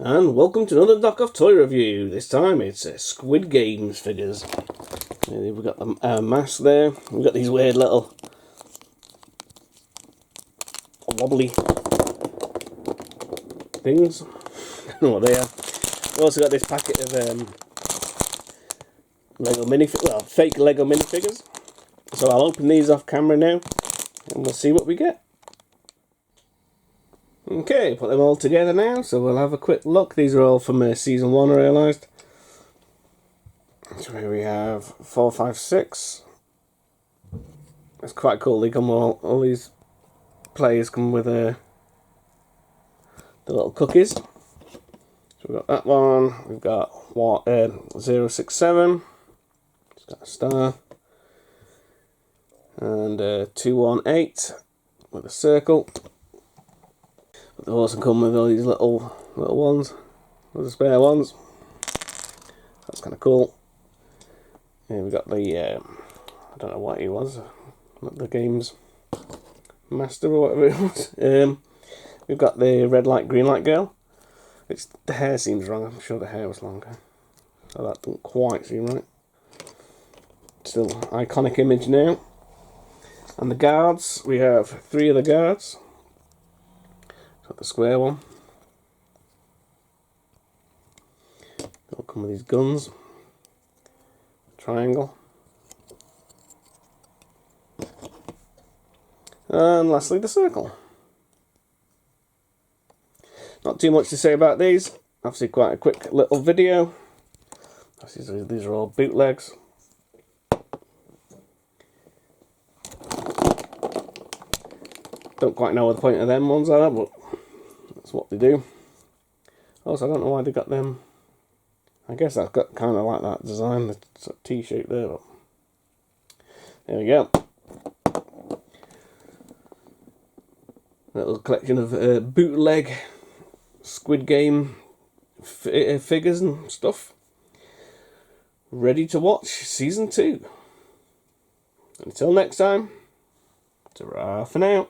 And welcome to another Dock of Toy review. This time it's Squid Games figures. We've got the mask there. We've got these weird little wobbly things. I don't know what they are. We've also got this packet of fake Lego minifigures. So I'll open these off camera now and we'll see what we get. Okay, put them all together now, so we'll have a quick look. These are all from Season 1, I realised. So here we have 4, 5, 6. It's quite cool, they come all these players come with the little cookies. So we've got that one, we've got 067, it's got a star, and 218 with a circle. But they also come with all these little ones, little spare ones. That's kind of cool. Here we got the, I don't know what he was, the game's master or whatever it was. We've got the red light, green light girl. The hair seems wrong, I'm sure the hair was longer. So that doesn't quite seem right. Still iconic image now. And the guards, we have 3 of the guards. Got the square one. They'll come with these guns. Triangle. And lastly the circle. Not too much to say about these. Obviously quite a quick little video. Obviously these are all bootlegs. Don't quite know what the point of them ones are, but that's what they do. Also, I don't know why they got them. I guess I've got kind of like that design, the sort of T-shape there. But there we go. Little collection of bootleg Squid Game figures and stuff. Ready to watch Season 2. Until next time, ta-ra for now.